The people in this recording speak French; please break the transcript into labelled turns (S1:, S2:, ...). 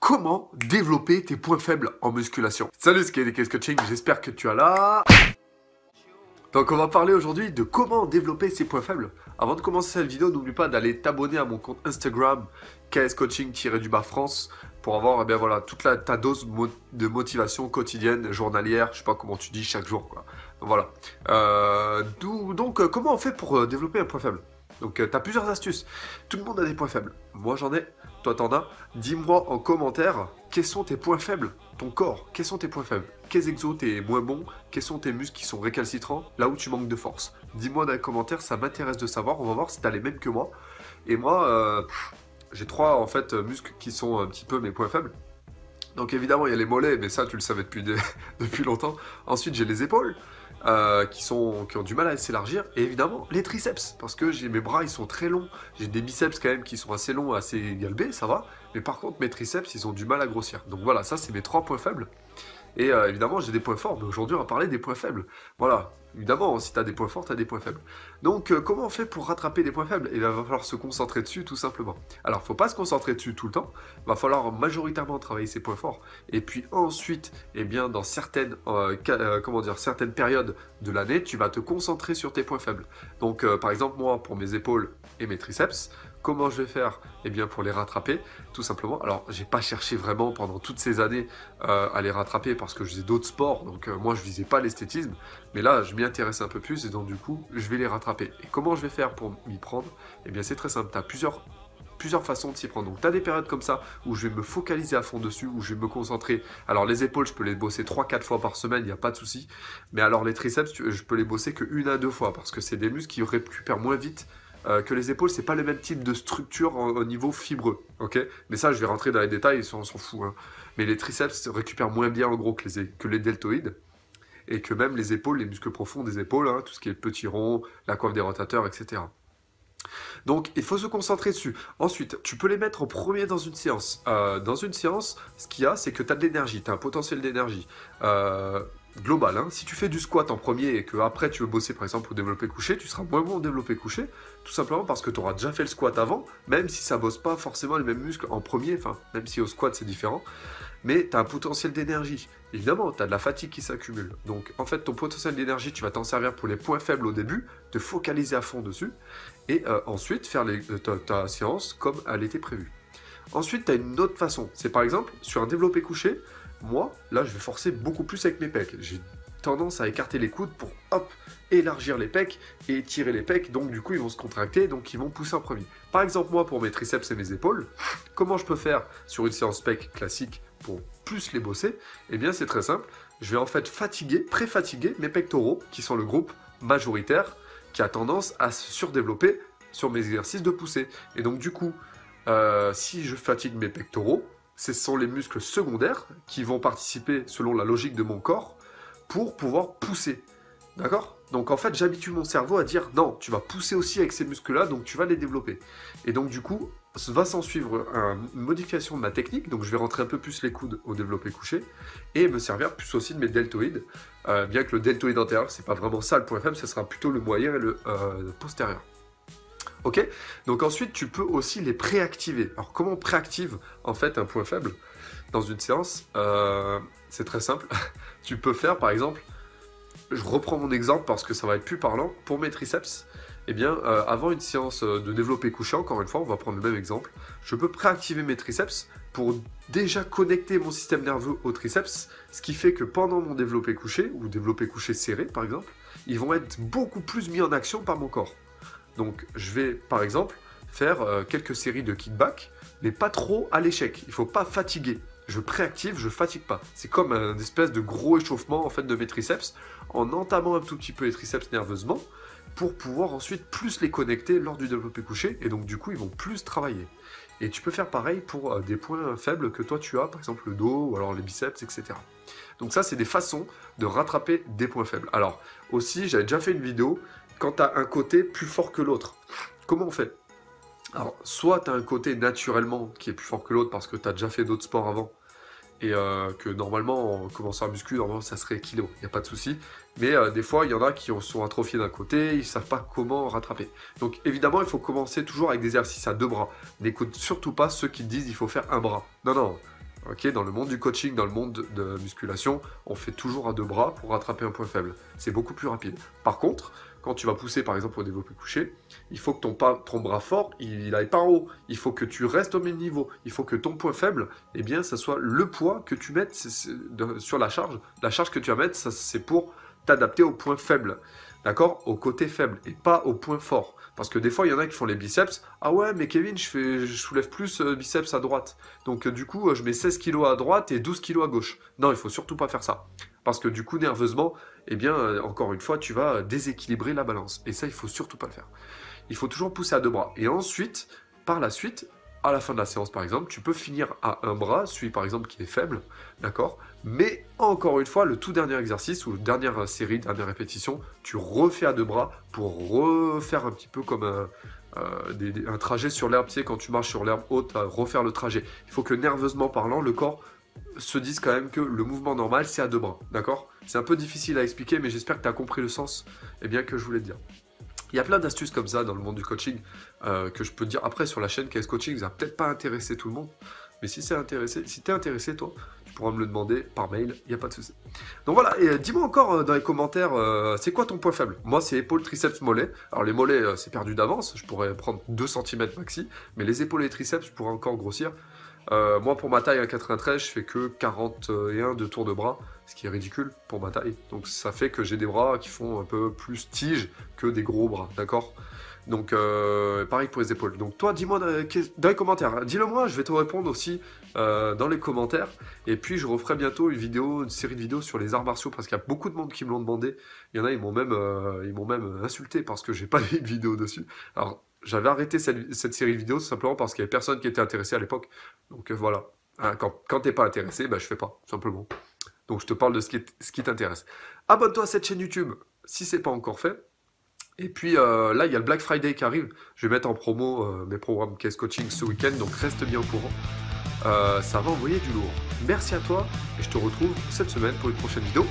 S1: Comment développer tes points faibles en musculation? Salut, c'est KDKS Coaching, j'espère que tu es là. Donc on va parler aujourd'hui de comment développer ses points faibles. Avant de commencer cette vidéo, n'oublie pas d'aller t'abonner à mon compte Instagram KS Coaching-du-bas France pour avoir voilà, toute ta dose de motivation quotidienne, journalière, je sais pas comment tu dis, chaque jour, quoi. Donc voilà. Comment on fait pour développer un point faible? Donc tu as plusieurs astuces. Tout le monde a des points faibles. Moi j'en ai, toi t'en as. Dis-moi en commentaire quels sont tes points faibles. Ton corps, quels sont tes points faibles? Quels exos t'es moins bon? Quels sont tes muscles qui sont récalcitrants? Là où tu manques de force. Dis-moi dans les commentaires, ça m'intéresse de savoir. On va voir si tu as les mêmes que moi. Et moi, j'ai trois en fait muscles qui sont un petit peu mes points faibles. Donc évidemment il y a les mollets, mais ça tu le savais depuis longtemps. Ensuite j'ai les épaules. Qui ont du mal à s'élargir, et évidemment les triceps, parce que mes bras ils sont très longs, j'ai des biceps quand même qui sont assez longs, assez galbés, ça va, mais par contre mes triceps ils ont du mal à grossir. Donc voilà, ça c'est mes trois points faibles, et évidemment j'ai des points forts, mais aujourd'hui on va parler des points faibles. Voilà, évidemment si tu as des points forts, tu as des points faibles. Donc comment on fait pour rattraper des points faibles? Il va falloir se concentrer dessus tout simplement. Alors faut pas se concentrer dessus tout le temps, il va falloir majoritairement travailler ses points forts, et puis ensuite, eh bien, dans certaines périodes de l'année, tu vas te concentrer sur tes points faibles. Donc par exemple moi pour mes épaules et mes triceps, comment je vais faire? Eh bien pour les rattraper, tout simplement. Alors j'ai pas cherché vraiment pendant toutes ces années à les rattraper parce que je faisais d'autres sports, donc moi je visais pas l'esthétisme, mais là je m'y intéresse un peu plus et donc du coup je vais les rattraper. Et comment je vais faire pour m'y prendre? Eh bien c'est très simple, tu as plusieurs façons de s'y prendre. Donc tu as des périodes comme ça où je vais me focaliser à fond dessus, où je vais me concentrer. Alors les épaules, je peux les bosser 3-4 fois par semaine, il n'y a pas de souci. Mais alors les triceps, je peux les bosser que 1 à 2 fois parce que c'est des muscles qui récupèrent moins vite que les épaules. C'est pas le même type de structure au niveau fibreux, ok? Mais ça, je vais rentrer dans les détails, on s'en fout, hein. Mais les triceps récupèrent moins bien en gros que les deltoïdes. Et que même les épaules, les muscles profonds des épaules, hein, tout ce qui est le petit rond, la coiffe des rotateurs, etc. Donc, il faut se concentrer dessus. Ensuite, tu peux les mettre en premier dans une séance. Dans une séance, ce qu'il y a, c'est que tu as de l'énergie, tu as un potentiel d'énergie global. Hein. Si tu fais du squat en premier et que après tu veux bosser par exemple au développé couché, tu seras moins bon au développé couché, tout simplement parce que tu auras déjà fait le squat avant, même si ça bosse pas forcément les mêmes muscles en premier, enfin, même si au squat c'est différent. Mais tu as un potentiel d'énergie. Évidemment, tu as de la fatigue qui s'accumule. Donc, en fait, ton potentiel d'énergie, tu vas t'en servir pour les points faibles au début, te focaliser à fond dessus, et ensuite faire ta séance comme elle était prévue. Ensuite, tu as une autre façon. C'est par exemple, sur un développé couché, moi, là, je vais forcer beaucoup plus avec mes pecs. J'ai tendance à écarter les coudes pour, hop, élargir les pecs et étirer les pecs. Donc, du coup, ils vont se contracter, donc ils vont pousser en premier. Par exemple, moi, pour mes triceps et mes épaules, comment je peux faire sur une séance pec classique pour plus les bosser? Eh bien, c'est très simple. Je vais en fait pré-fatiguer mes pectoraux, qui sont le groupe majoritaire, qui a tendance à se surdévelopper sur mes exercices de poussée. Et donc, du coup, si je fatigue mes pectoraux, ce sont les muscles secondaires qui vont participer selon la logique de mon corps pour pouvoir pousser. D'accord? Donc en fait, j'habitue mon cerveau à dire non, tu vas pousser aussi avec ces muscles-là, donc tu vas les développer. Et donc du coup, va s'en suivre une modification de ma technique, donc je vais rentrer un peu plus les coudes au développé couché, et me servir plus aussi de mes deltoïdes, bien que le deltoïde antérieur, c'est pas vraiment ça le point faible, ce sera plutôt le moyen et le postérieur. Ok? Donc ensuite, tu peux aussi les préactiver. Alors comment on préactive en fait un point faible dans une séance? C'est très simple. Tu peux faire par exemple, je reprends mon exemple parce que ça va être plus parlant, pour mes triceps, eh bien avant une séance de développé couché, encore une fois, on va prendre le même exemple, je peux préactiver mes triceps pour déjà connecter mon système nerveux au triceps, ce qui fait que pendant mon développé couché, ou développé couché serré par exemple, ils vont être beaucoup plus mis en action par mon corps. Donc je vais par exemple faire quelques séries de kickback, mais pas trop à l'échec. Il ne faut pas fatiguer. Je préactive, je fatigue pas. C'est comme un espèce de gros échauffement en fait de mes triceps, en entamant un tout petit peu les triceps nerveusement, pour pouvoir ensuite plus les connecter lors du développé couché, et donc du coup ils vont plus travailler. Et tu peux faire pareil pour des points faibles que toi tu as, par exemple le dos, ou alors les biceps, etc. Donc ça c'est des façons de rattraper des points faibles. Alors aussi, j'avais déjà fait une vidéo, quand tu as un côté plus fort que l'autre. Comment on fait? Alors, soit tu as un côté naturellement qui est plus fort que l'autre parce que tu as déjà fait d'autres sports avant et que normalement, en commençant à muscu, normalement ça serait équilibré, il n'y a pas de souci. Mais des fois, il y en a qui sont atrophiés d'un côté, ils ne savent pas comment rattraper. Donc évidemment, il faut commencer toujours avec des exercices à 2 bras. N'écoute surtout pas ceux qui te disent qu'il faut faire un bras. Non, non. Ok, dans le monde du coaching, dans le monde de musculation, on fait toujours à deux bras pour rattraper un point faible. C'est beaucoup plus rapide. Par contre, quand tu vas pousser par exemple au développé couché, il faut que ton bras fort, il n'aille pas en haut. Il faut que tu restes au même niveau. Il faut que ton point faible, eh bien, ça soit le poids que tu mettes sur la charge. La charge que tu vas mettre, c'est pour t'adapter au point faible. D'accord? Au côté faible et pas au point fort. Parce que des fois, il y en a qui font les biceps. Ah ouais, mais Kevin, je soulève plus biceps à droite. Donc du coup, je mets 16 kilos à droite et 12 kilos à gauche. Non, il faut surtout pas faire ça. Parce que du coup, nerveusement, eh bien, encore une fois, tu vas déséquilibrer la balance. Et ça, il faut surtout pas le faire. Il faut toujours pousser à deux bras. Et ensuite, par la suite, à la fin de la séance, par exemple, tu peux finir à un bras, celui par exemple qui est faible, d'accord? Mais encore une fois, le tout dernier exercice ou dernière série, dernière répétition, tu refais à deux bras pour refaire un petit peu comme un trajet sur l'herbe. Tu sais, quand tu marches sur l'herbe haute, refaire le trajet. Il faut que nerveusement parlant, le corps se dise quand même que le mouvement normal, c'est à deux bras, d'accord? C'est un peu difficile à expliquer, mais j'espère que tu as compris le sens que je voulais te dire. Il y a plein d'astuces comme ça dans le monde du coaching que je peux te dire après sur la chaîne KS Coaching. Ça va peut-être pas intéresser tout le monde, mais si t'es intéressé toi, tu pourras me le demander par mail, il n'y a pas de souci. Donc voilà, et dis-moi encore dans les commentaires, c'est quoi ton point faible? Moi c'est épaules, triceps, mollets. Alors les mollets c'est perdu d'avance, je pourrais prendre 2 cm maxi, mais les épaules et les triceps je pourrais encore grossir. Moi pour ma taille 1,93, je fais que 41 de tours de bras, ce qui est ridicule pour ma taille. Donc ça fait que j'ai des bras qui font un peu plus tige que des gros bras, d'accord? Donc pareil pour les épaules. Donc toi dis-moi dans les commentaires, dis-le moi, je vais te répondre aussi dans les commentaires. Et puis je referai bientôt une série de vidéos sur les arts martiaux parce qu'il y a beaucoup de monde qui me l'ont demandé. Il y en a, ils m'ont même insulté parce que j'ai pas mis de vidéo dessus. Alors j'avais arrêté cette série de vidéos tout simplement parce qu'il n'y avait personne qui était intéressé à l'époque. Donc voilà, hein, quand t'es pas intéressé, bah, je fais pas, tout simplement. Donc je te parle de ce qui t'intéresse. Abonne-toi à cette chaîne YouTube si c'est pas encore fait. Et puis là, il y a le Black Friday qui arrive. Je vais mettre en promo mes programmes KS Coaching ce week-end, donc reste bien au courant. Ça va envoyer du lourd. Merci à toi et je te retrouve cette semaine pour une prochaine vidéo.